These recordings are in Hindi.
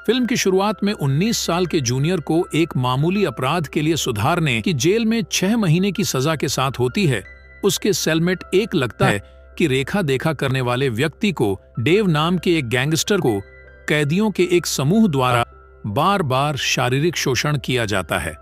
फिल्म की शुरुआत में 19 साल के जूनियर को एक मामूली अपराध के लिए सुधारने की जेल में 6 महीने की सजा के साथ होती है। उसके सेलमेट एक लगता है कि रेखा देखा करने वाले व्यक्ति को, डेव नाम के एक गैंगस्टर को, कैदियों के एक समूह द्वारा बार बार शारीरिक शोषण किया जाता है।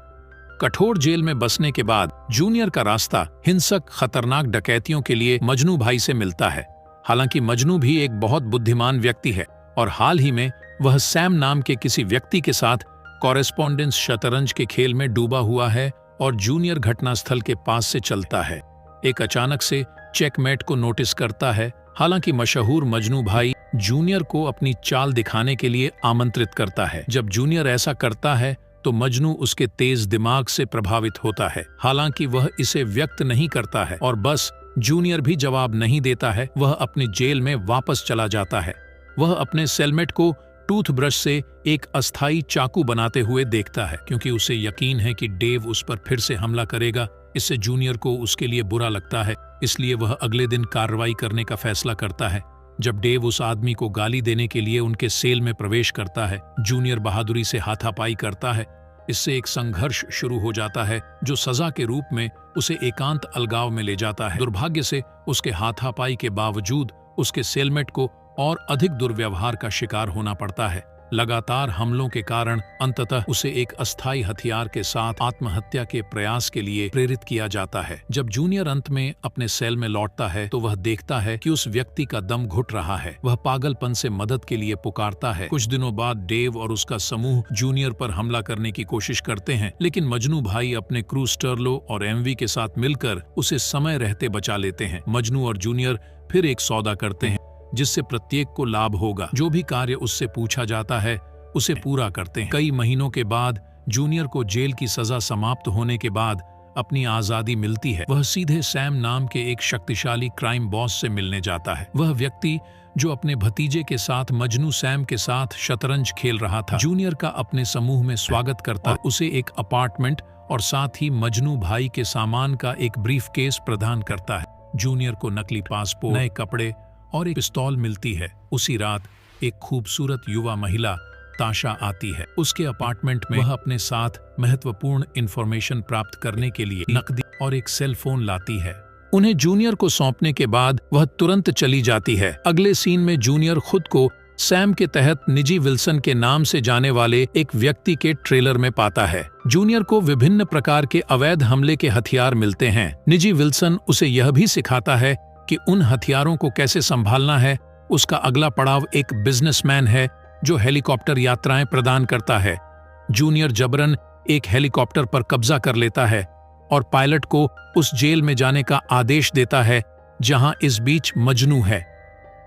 कठोर जेल में बसने के बाद जूनियर का रास्ता हिंसक खतरनाक डकैतियों के लिए मजनू भाई से मिलता है। हालांकि मजनू भी एक बहुत बुद्धिमान व्यक्ति है और हाल ही में वह सैम नाम के किसी व्यक्ति के साथ कॉरेस्पॉन्डेंस शतरंज के खेल में डूबा हुआ है और जूनियर घटनास्थल के पास से चलता है। एक अचानक से चेकमेट को नोटिस करता है। हालांकि मशहूर मजनू भाई जूनियर को अपनी चाल दिखाने के लिए आमंत्रित करता है। जब जूनियर ऐसा करता है तो मजनू उसके तेज दिमाग से प्रभावित होता है। हालांकि वह इसे व्यक्त नहीं करता है और बस जूनियर भी जवाब नहीं देता है। वह अपनी जेल में वापस चला जाता है। वह अपने सेलमेट को टूथब्रश से एक अस्थायी चाकू बनाते हुए देखता है, क्योंकि उसे यकीन है कि डेव उस पर फिर से हमला करेगा। इससे जूनियर को उसके लिए बुरा लगता है, इसलिए वह अगले दिन कार्रवाई करने का फैसला करता है। जब डेव उस आदमी को गाली देने के लिए उनके सेल में प्रवेश करता है, जूनियर बहादुरी से हाथापाई करता है। इससे एक संघर्ष शुरू हो जाता है जो सजा के रूप में उसे एकांत अलगाव में ले जाता है। दुर्भाग्य से उसके हाथापाई के बावजूद उसके सेलमेट को और अधिक दुर्व्यवहार का शिकार होना पड़ता है। लगातार हमलों के कारण अंततः उसे एक अस्थायी हथियार के साथ आत्महत्या के प्रयास के लिए प्रेरित किया जाता है। जब जूनियर अंत में अपने सेल में लौटता है तो वह देखता है कि उस व्यक्ति का दम घुट रहा है। वह पागलपन से मदद के लिए पुकारता है। कुछ दिनों बाद डेव और उसका समूह जूनियर पर हमला करने की कोशिश करते हैं, लेकिन मजनू भाई अपने क्रू स्टर्लो और एमवी के साथ मिलकर उसे समय रहते बचा लेते हैं। मजनू और जूनियर फिर एक सौदा करते हैं जिससे प्रत्येक को लाभ होगा। जो भी कार्य उससे पूछा जाता है उसे पूरा करते हैं। कई महीनों के बाद जूनियर को जेल की सजा समाप्त होने के बाद अपनी आजादी मिलती है। वह सीधे सैम नाम के एक शक्तिशाली क्राइम बॉस से मिलने जाता है। वह व्यक्ति जो अपने भतीजे के साथ मजनू सैम के साथ शतरंज खेल रहा था, जूनियर का अपने समूह में स्वागत करता और उसे एक अपार्टमेंट और साथ ही मजनू भाई के सामान का एक ब्रीफकेस प्रदान करता है। जूनियर को नकली पासपोर्ट, नए कपड़े और एक पिस्तौल मिलती है। उसी रात एक खूबसूरत युवा महिला ताशा आती है। उसके अपार्टमेंट में वह अपने साथ महत्वपूर्ण इंफॉर्मेशन प्राप्त करने के लिए नकदी और एक सेल फोन लाती है। उन्हें जूनियर को सौंपने के बाद वह तुरंत चली जाती है। अगले सीन में जूनियर खुद को सैम के तहत निजी विल्सन के नाम से जाने वाले एक व्यक्ति के ट्रेलर में पाता है। जूनियर को विभिन्न प्रकार के अवैध हमले के हथियार मिलते हैं। निजी विल्सन उसे यह भी सिखाता है कि उन हथियारों को कैसे संभालना है। उसका अगला पड़ाव एक बिजनेसमैन है जो हेलीकॉप्टर यात्राएं प्रदान करता है। जूनियर जबरन एक हेलीकॉप्टर पर कब्जा कर लेता है और पायलट को उस जेल में जाने का आदेश देता है जहां इस बीच मजनू है।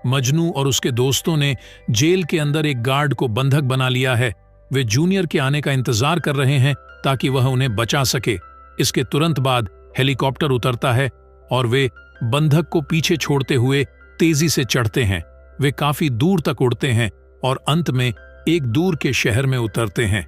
मजनू और उसके दोस्तों ने जेल के अंदर एक गार्ड को बंधक बना लिया है। वे जूनियर के आने का इंतजार कर रहे हैं ताकि वह उन्हें बचा सके। इसके तुरंत बाद हेलीकॉप्टर उतरता है और वे बंधक को पीछे छोड़ते हुए तेजी से चढ़ते हैं। वे काफी दूर तक उड़ते हैं और अंत में एक दूर के शहर में उतरते हैं।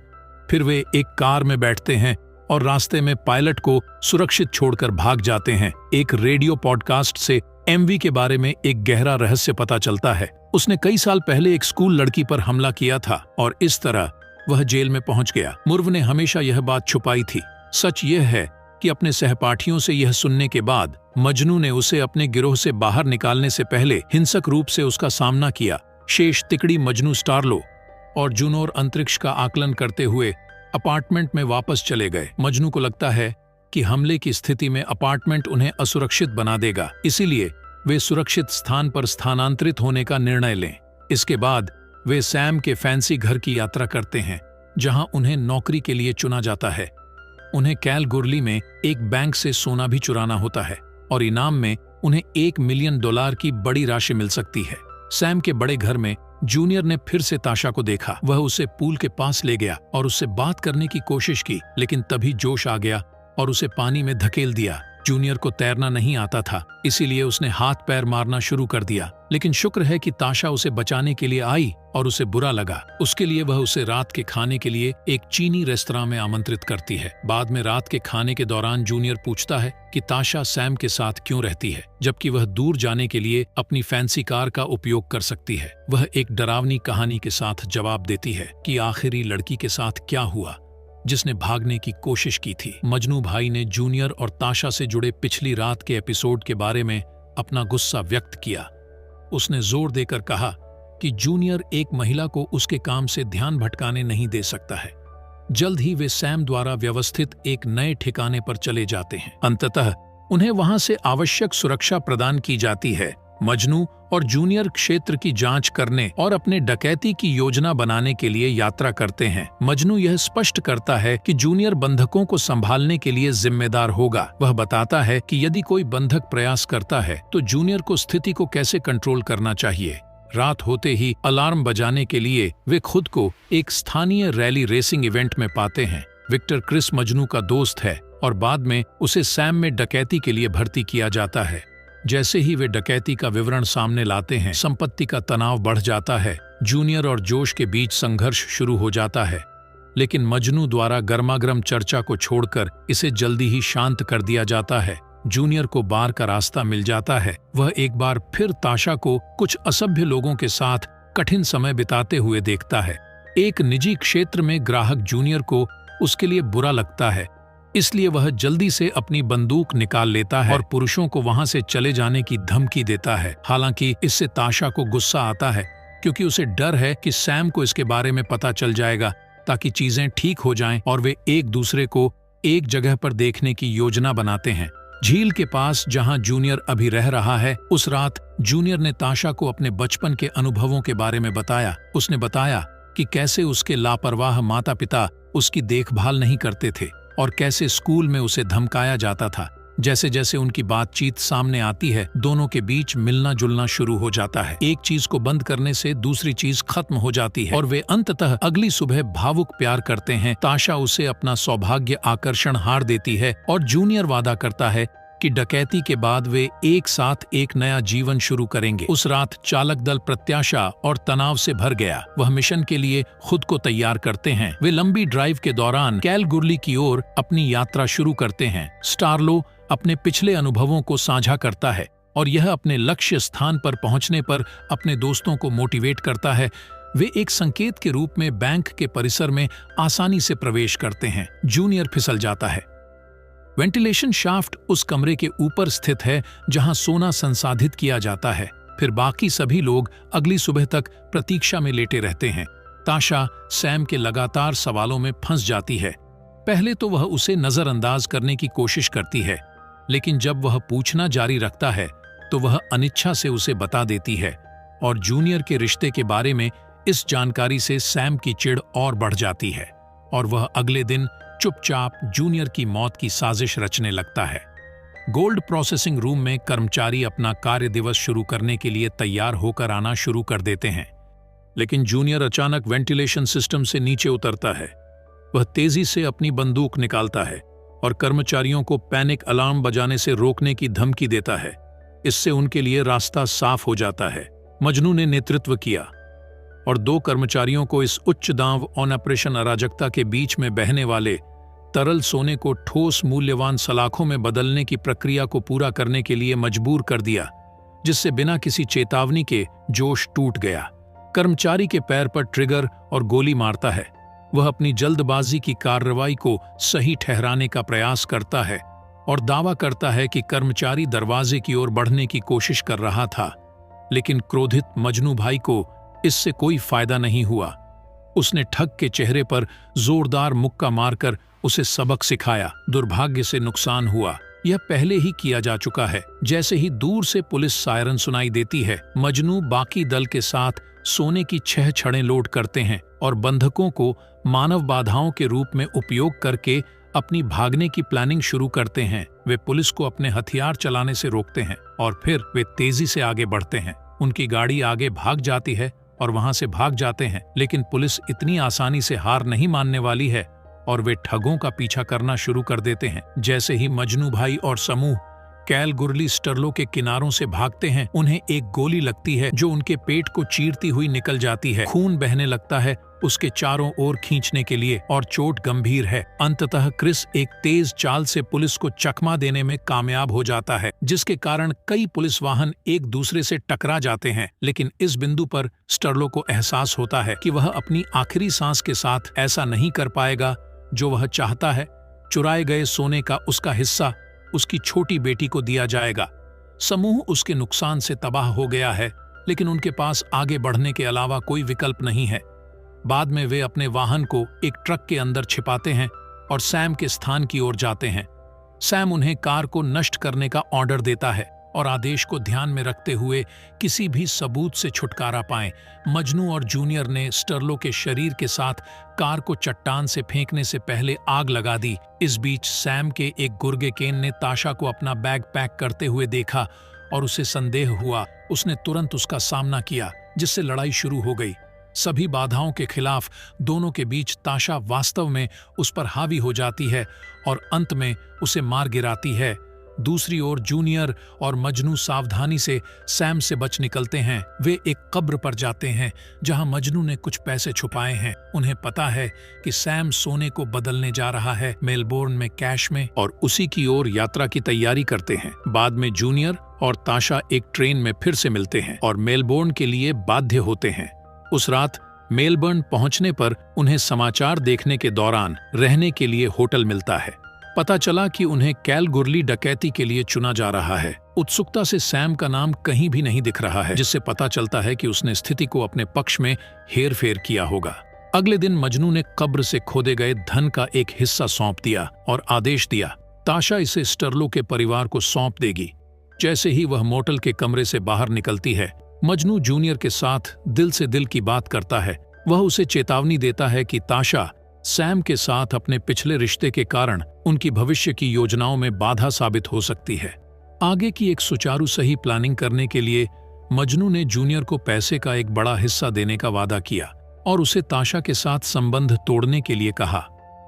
फिर वे एक कार में बैठते हैं और रास्ते में पायलट को सुरक्षित छोड़कर भाग जाते हैं। एक रेडियो पॉडकास्ट से एमवी के बारे में एक गहरा रहस्य पता चलता है। उसने कई साल पहले एक स्कूल लड़की पर हमला किया था और इस तरह वह जेल में पहुंच गया। मुर्व ने हमेशा यह बात छुपाई थी। सच यह है कि अपने सहपाठियों से यह सुनने के बाद मजनू ने उसे अपने गिरोह से बाहर निकालने से पहले हिंसक रूप से उसका सामना किया। शेष तिकड़ी मजनू स्टारलो और जूनोर अंतरिक्ष का आकलन करते हुए अपार्टमेंट में वापस चले गए। मजनू को लगता है कि हमले की स्थिति में अपार्टमेंट उन्हें असुरक्षित बना देगा, इसीलिए वे सुरक्षित स्थान पर स्थानांतरित होने का निर्णय लें। इसके बाद वे सैम के फैंसी घर की यात्रा करते हैं जहां उन्हें नौकरी के लिए चुना जाता है। उन्हें कैलगुरली में एक बैंक से सोना भी चुराना होता है और इनाम में उन्हें $1 मिलियन की बड़ी राशि मिल सकती है। सैम के बड़े घर में जूनियर ने फिर से ताशा को देखा। वह उसे पूल के पास ले गया और उससे बात करने की कोशिश की, लेकिन तभी जोश आ गया और उसे पानी में धकेल दिया। जूनियर को तैरना नहीं आता था, इसीलिए उसने हाथ पैर मारना शुरू कर दिया। लेकिन शुक्र है कि ताशा उसे बचाने के लिए आई और उसे बुरा लगा। उसके लिए वह उसे रात के खाने के लिए एक चीनी रेस्तरां में आमंत्रित करती है। बाद में रात के खाने के दौरान जूनियर पूछता है कि ताशा सैम के साथ क्यों रहती है, जबकि वह दूर जाने के लिए अपनी फैंसी कार का उपयोग कर सकती है। वह एक डरावनी कहानी के साथ जवाब देती है कि आखिरी लड़की के साथ क्या हुआ जिसने भागने की कोशिश की थी। मजनू भाई ने जूनियर और ताशा से जुड़े पिछली रात के एपिसोड के बारे में अपना गुस्सा व्यक्त किया। उसने जोर देकर कहा कि जूनियर एक महिला को उसके काम से ध्यान भटकाने नहीं दे सकता है। जल्द ही वे सैम द्वारा व्यवस्थित एक नए ठिकाने पर चले जाते हैं। अंततः उन्हें वहां से आवश्यक सुरक्षा प्रदान की जाती है। मजनू और जूनियर क्षेत्र की जांच करने और अपने डकैती की योजना बनाने के लिए यात्रा करते हैं। मजनू यह स्पष्ट करता है कि जूनियर बंधकों को संभालने के लिए जिम्मेदार होगा। वह बताता है कि यदि कोई बंधक प्रयास करता है तो जूनियर को स्थिति को कैसे कंट्रोल करना चाहिए। रात होते ही अलार्म बजाने के लिए वे खुद को एक स्थानीय रैली रेसिंग इवेंट में पाते हैं। विक्टर क्रिस मजनू का दोस्त है और बाद में उसे सैम में डकैती के लिए भर्ती किया जाता है। जैसे ही वे डकैती का विवरण सामने लाते हैं, संपत्ति का तनाव बढ़ जाता है। जूनियर और जोश के बीच संघर्ष शुरू हो जाता है, लेकिन मजनू द्वारा गर्मागर्म चर्चा को छोड़कर इसे जल्दी ही शांत कर दिया जाता है। जूनियर को बार का रास्ता मिल जाता है। वह एक बार फिर ताशा को कुछ असभ्य लोगों के साथ कठिन समय बिताते हुए देखता है। एक निजी क्षेत्र में ग्राहक जूनियर को उसके लिए बुरा लगता है, इसलिए वह जल्दी से अपनी बंदूक निकाल लेता है और पुरुषों को वहां से चले जाने की धमकी देता है। हालांकि इससे ताशा को गुस्सा आता है, क्योंकि उसे डर है कि सैम को इसके बारे में पता चल जाएगा, ताकि चीजें ठीक हो जाएं और वे एक दूसरे को एक जगह पर देखने की योजना बनाते हैं। झील के पास जहां जूनियर अभी रह रहा है, उस रात जूनियर ने ताशा को अपने बचपन के अनुभवों के बारे में बताया। उसने बताया कि कैसे उसके लापरवाह माता पिता उसकी देखभाल नहीं करते थे और कैसे स्कूल में उसे धमकाया जाता था। जैसे जैसे उनकी बातचीत सामने आती है, दोनों के बीच मिलना जुलना शुरू हो जाता है। एक चीज को बंद करने से दूसरी चीज खत्म हो जाती है और वे अंततः अगली सुबह भावुक प्यार करते हैं। ताशा उसे अपना सौभाग्य आकर्षण हार देती है और जूनियर वादा करता है कि डकैती के बाद वे एक साथ एक नया जीवन शुरू करेंगे। उस रात चालक दल प्रत्याशा और तनाव से भर गया। वह मिशन के लिए खुद को तैयार करते हैं। वे लंबी ड्राइव के दौरान कैलगुरली की ओर अपनी यात्रा शुरू करते हैं। स्टारलो अपने पिछले अनुभवों को साझा करता है और यह अपने लक्ष्य स्थान पर पहुंचने पर अपने दोस्तों को मोटिवेट करता है। वे एक संकेत के रूप में बैंक के परिसर में आसानी से प्रवेश करते हैं। जूनियर फिसल जाता है। वेंटिलेशन शाफ्ट उस कमरे के ऊपर स्थित है जहां सोना संसाधित किया जाता है। फिर बाकी सभी लोग अगली सुबह तक प्रतीक्षा में लेटे रहते हैं। ताशा सैम के लगातार सवालों में फंस जाती है। पहले तो वह उसे नजरअंदाज करने की कोशिश करती है, लेकिन जब वह पूछना जारी रखता है तो वह अनिच्छा से उसे बता देती है और जूनियर के रिश्ते के बारे में इस जानकारी से सैम की चिढ़ और बढ़ जाती है और वह अगले दिन चुपचाप जूनियर की मौत की साजिश रचने लगता है। गोल्ड प्रोसेसिंग रूम में कर्मचारी अपना कार्य दिवस शुरू करने के लिए तैयार होकर आना शुरू कर देते हैं, लेकिन जूनियर अचानक वेंटिलेशन सिस्टम से नीचे उतरता है। वह तेजी से अपनी बंदूक निकालता है और कर्मचारियों को पैनिक अलार्म बजाने से रोकने की धमकी देता है। इससे उनके लिए रास्ता साफ हो जाता है। मजनू ने नेतृत्व किया और 2 कर्मचारियों को इस उच्च दांव ऑपरेशन अराजकता के बीच में बहने वाले तरल सोने को ठोस मूल्यवान सलाखों में बदलने की प्रक्रिया को पूरा करने के लिए मजबूर कर दिया, जिससे बिना किसी चेतावनी के जोश टूट गया। कर्मचारी के पैर पर ट्रिगर और गोली मारता है। वह अपनी जल्दबाजी की कार्रवाई को सही ठहराने का प्रयास करता है और दावा करता है कि कर्मचारी दरवाजे की ओर बढ़ने की कोशिश कर रहा था, लेकिन क्रोधित मजनू भाई को इससे कोई फायदा नहीं हुआ। उसने ठग के चेहरे पर जोरदार मुक्का मारकर उसे सबक सिखाया। दुर्भाग्य से नुकसान हुआ। यह पहले ही किया जा चुका है। जैसे ही दूर से पुलिस सायरन सुनाई देती है, मजनू बाकी दल के साथ सोने की 6 छड़ें लोड करते हैं और बंधकों को मानव बाधाओं के रूप में उपयोग करके अपनी भागने की प्लानिंग शुरू करते हैं। वे पुलिस को अपने हथियार चलाने से रोकते हैं और फिर वे तेजी से आगे बढ़ते हैं। उनकी गाड़ी आगे भाग जाती है और वहां से भाग जाते हैं, लेकिन पुलिस इतनी आसानी से हार नहीं मानने वाली है। और वे ठगों का पीछा करना शुरू कर देते हैं। जैसे ही मजनू भाई और समूह कैलगुरली स्टर्लो के किनारों से भागते हैं, उन्हें एक गोली लगती है जो उनके पेट को चीरती हुई निकल जाती है। खून बहने लगता है उसके चारों ओर खींचने के लिए और चोट गंभीर है। अंततः क्रिस एक तेज चाल से पुलिस को चकमा देने में कामयाब हो जाता है, जिसके कारण कई पुलिस वाहन एक दूसरे से टकरा जाते हैं। लेकिन इस बिंदु पर स्टर्लो को एहसास होता है कि वह अपनी आखिरी सांस के साथ ऐसा नहीं कर पाएगा जो वह चाहता है। चुराए गए सोने का उसका हिस्सा उसकी छोटी बेटी को दिया जाएगा। समूह उसके नुकसान से तबाह हो गया है, लेकिन उनके पास आगे बढ़ने के अलावा कोई विकल्प नहीं है। बाद में वे अपने वाहन को एक ट्रक के अंदर छिपाते हैं और सैम के स्थान की ओर जाते हैं। सैम उन्हें कार को नष्ट करने का ऑर्डर देता है और आदेश को ध्यान में रखते हुए किसी भी सबूत से छुटकारा पाएं। मजनू और जूनियर ने स्टर्लो के शरीर के साथ कार को चट्टान से फेंकने से पहले आग लगा दी। इस बीच सैम के एक गुर्गे केन ने ताशा को अपना बैग पैक करते हुए देखा और उसे संदेह हुआ। उसने तुरंत उसका सामना किया, जिससे लड़ाई शुरू हो गई। सभी बाधाओं के खिलाफ दोनों के बीच ताशा वास्तव में उस पर हावी हो जाती है और अंत में उसे मार गिराती है। दूसरी ओर जूनियर और मजनू सावधानी से सैम से बच निकलते हैं। वे एक कब्र पर जाते हैं जहां मजनू ने कुछ पैसे छुपाए हैं। उन्हें पता है कि सैम सोने को बदलने जा रहा है मेलबोर्न में कैश में, और उसी की ओर यात्रा की तैयारी करते हैं। बाद में जूनियर और ताशा एक ट्रेन में फिर से मिलते हैं और मेलबोर्न के लिए बाध्य होते हैं। उस रात मेलबर्न पहुंचने पर उन्हें समाचार देखने के दौरान रहने के लिए होटल मिलता है। पता चला कि उन्हें कैलगुरली डकैती के लिए चुना जा रहा है। उत्सुकता से सैम का नाम कहीं भी नहीं दिख रहा है, जिससे पता चलता है कि उसने स्थिति को अपने पक्ष में हेरफेर किया होगा। अगले दिन मजनू ने कब्र से खोदे गए धन का एक हिस्सा सौंप दिया और आदेश दिया ताशा इसे स्टर्लो के परिवार को सौंप देगी। जैसे ही वह मोटल के कमरे से बाहर निकलती है, मजनू जूनियर के साथ दिल से दिल की बात करता है। वह उसे चेतावनी देता है कि ताशा सैम के साथ अपने पिछले रिश्ते के कारण उनकी भविष्य की योजनाओं में बाधा साबित हो सकती है। आगे की एक सुचारू सही प्लानिंग करने के लिए मजनू ने जूनियर को पैसे का एक बड़ा हिस्सा देने का वादा किया और उसे ताशा के साथ संबंध तोड़ने के लिए कहा।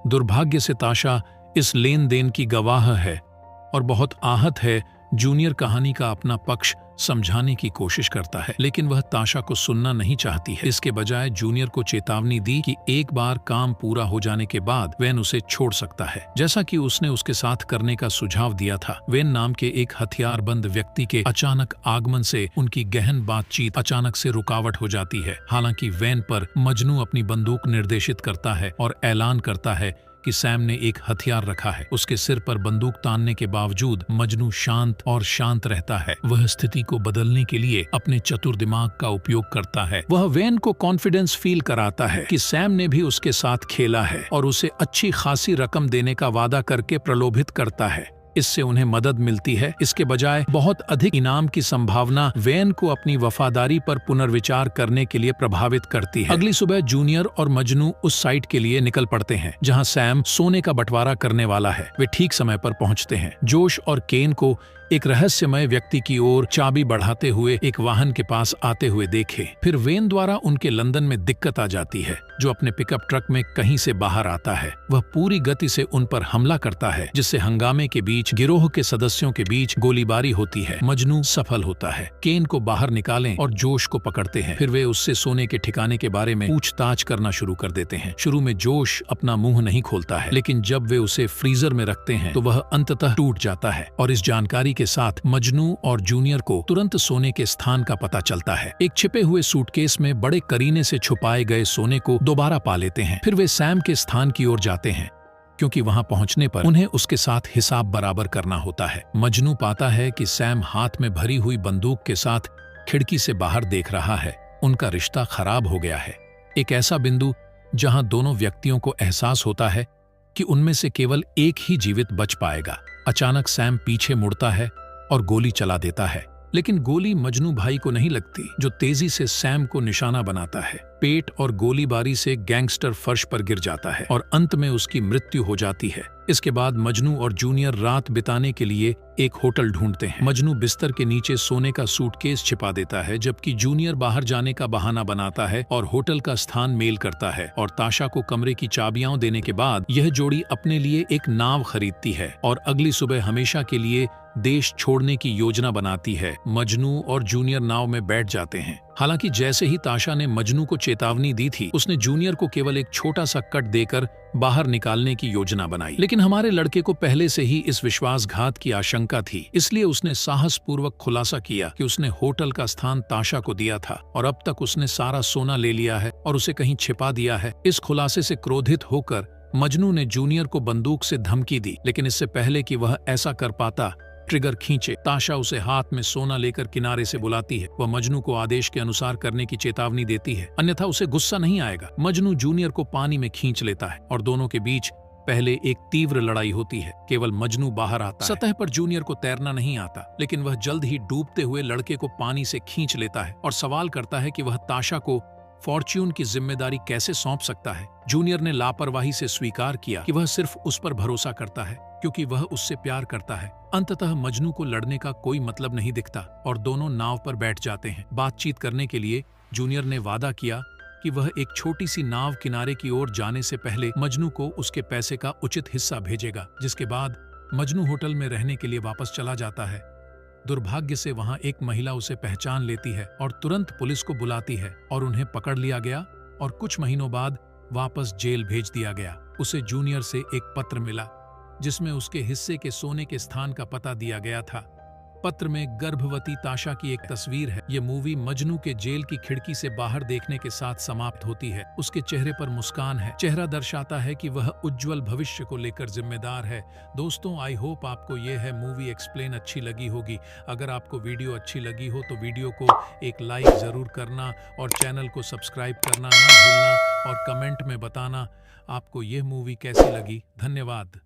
दुर्भाग्य से ताशा इस लेन देन की गवाह है और बहुत आहत है। जूनियर कहानी का अपना पक्ष समझाने की कोशिश करता है, लेकिन वह ताशा को सुनना नहीं चाहती है। इसके बजाय जूनियर को चेतावनी दी कि एक बार काम पूरा हो जाने के बाद वेन उसे छोड़ सकता है, जैसा कि उसने उसके साथ करने का सुझाव दिया था। वेन नाम के एक हथियारबंद व्यक्ति के अचानक आगमन से उनकी गहन बातचीत अचानक से रुकावट हो जाती है। हालांकि वेन पर मजनू अपनी बंदूक निर्देशित करता है और ऐलान करता है कि सैम ने एक हथियार रखा है। उसके सिर पर बंदूक तानने के बावजूद मजनू शांत रहता है। वह स्थिति को बदलने के लिए अपने चतुर दिमाग का उपयोग करता है। वह वेन को कॉन्फिडेंस फील कराता है कि सैम ने भी उसके साथ खेला है और उसे अच्छी खासी रकम देने का वादा करके प्रलोभित करता है। इससे उन्हें मदद मिलती है। इसके बजाय बहुत अधिक इनाम की संभावना वेन को अपनी वफादारी पर पुनर्विचार करने के लिए प्रभावित करती है। अगली सुबह जूनियर और मजनू उस साइट के लिए निकल पड़ते हैं जहां सैम सोने का बंटवारा करने वाला है। वे ठीक समय पर पहुंचते हैं। जोश और केन को एक रहस्यमय व्यक्ति की ओर चाबी बढ़ाते हुए एक वाहन के पास आते हुए देखे। फिर वेन द्वारा उनके लंदन में दिक्कत आ जाती है, जो अपने पिकअप ट्रक में कहीं से बाहर आता है। वह पूरी गति से उन पर हमला करता है, जिससे हंगामे के बीच गिरोह के सदस्यों के बीच गोलीबारी होती है। मजनू सफल होता है। केन को बाहर निकालें और जोश को पकड़ते हैं। फिर वे उससे सोने के ठिकाने के बारे में पूछताछ करना शुरू कर देते हैं। शुरू में जोश अपना मुंह नहीं खोलता है, लेकिन जब वे उसे फ्रीजर में रखते हैं तो वह अंततः टूट जाता है और इस जानकारी के साथ मजनू और जूनियर को तुरंत सोने के स्थान का पता चलता है। एक छिपे हुए सूटकेस में बड़े करीने से छुपाए गए सोने को दोबारा पा लेते हैं। फिर वे सैम के स्थान की ओर जाते हैं, क्योंकि वहां पहुंचने पर उन्हें उसके साथ हिसाब बराबर करना होता है। मजनू पाता है कि सैम हाथ में भरी हुई बंदूक के साथ खिड़की से बाहर देख रहा है। उनका रिश्ता खराब हो गया है। एक ऐसा बिंदु जहां दोनों व्यक्तियों को एहसास होता है कि उनमें से केवल एक ही जीवित बच पाएगा। अचानक सैम पीछे मुड़ता है और गोली चला देता है। लेकिन गोली मजनू भाई को नहीं लगती, जो तेजी से सैम को निशाना बनाता है। पेट और गोलीबारी से गैंगस्टर फर्श पर गिर जाता है और अंत में उसकी मृत्यु हो जाती है। इसके बाद मजनू और जूनियर रात बिताने के लिए एक होटल ढूंढते हैं। मजनू बिस्तर के नीचे सोने का सूटकेस छिपा देता है, जबकि जूनियर बाहर जाने का बहाना बनाता है और होटल का स्थान मेल करता है। और ताशा को कमरे की चाबियां देने के बाद यह जोड़ी अपने लिए एक नाव खरीदती है और अगली सुबह हमेशा के लिए देश छोड़ने की योजना बनाती है। मजनू और जूनियर नाव में बैठ जाते हैं। हालांकि जैसे ही ताशा ने मजनू को चेतावनी दी थी, उसने जूनियर को केवल एक छोटा सा कट देकर बाहर निकालने की योजना बनाई। लेकिन हमारे लड़के को पहले से ही इस विश्वासघात की आशंका थी, इसलिए उसने साहसपूर्वक खुलासा किया कि उसने होटल का स्थान ताशा को दिया था और अब तक उसने सारा सोना ले लिया है और उसे कहीं छिपा दिया है। इस खुलासे से क्रोधित होकर मजनू ने जूनियर को बंदूक से धमकी दी, लेकिन इससे पहले कि वह ऐसा कर पाता, ट्रिगर खींचे, ताशा उसे हाथ में सोना लेकर किनारे से बुलाती है। वह मजनू को आदेश के अनुसार करने की चेतावनी देती है, अन्यथा उसे गुस्सा नहीं आएगा। मजनू जूनियर को पानी में खींच लेता है और दोनों के बीच पहले एक तीव्र लड़ाई होती है। केवल मजनू बाहर आता है। सतह पर जूनियर को तैरना नहीं आता, लेकिन वह जल्द ही डूबते हुए लड़के को पानी से खींच लेता है और सवाल करता है कि वह ताशा को फॉर्च्यून की जिम्मेदारी कैसे सौंप सकता है। जूनियर ने लापरवाही से स्वीकार किया कि वह सिर्फ उस पर भरोसा करता है क्योंकि वह उससे प्यार करता है। अंततः मजनू को लड़ने का कोई मतलब नहीं दिखता और दोनों नाव पर बैठ जाते हैं। बातचीत करने के लिए जूनियर ने वादा किया कि वह एक छोटी सी नाव किनारे की ओर जाने से पहले मजनू को उसके पैसे का उचित हिस्सा भेजेगा, जिसके बाद मजनू होटल में रहने के लिए वापस चला जाता है। दुर्भाग्य से वहां एक महिला उसे पहचान लेती है और तुरंत पुलिस को बुलाती है और उन्हें पकड़ लिया गया और कुछ महीनों बाद वापस जेल भेज दिया गया। उसे जूनियर से एक पत्र मिला जिसमें उसके हिस्से के सोने के स्थान का पता दिया गया था। पत्र में गर्भवती ताशा की एक तस्वीर है। ये मूवी मजनू के जेल की खिड़की से बाहर देखने के साथ समाप्त होती है। उसके चेहरे पर मुस्कान है। चेहरा दर्शाता है कि वह उज्जवल भविष्य को लेकर जिम्मेदार है। दोस्तों, आई होप आपको ये है मूवी एक्सप्लेन अच्छी लगी होगी। अगर आपको वीडियो अच्छी लगी हो तो वीडियो को एक लाइक जरूर करना और चैनल को सब्सक्राइब करना ना भूलना और कमेंट में बताना आपको यह मूवी कैसी लगी। धन्यवाद।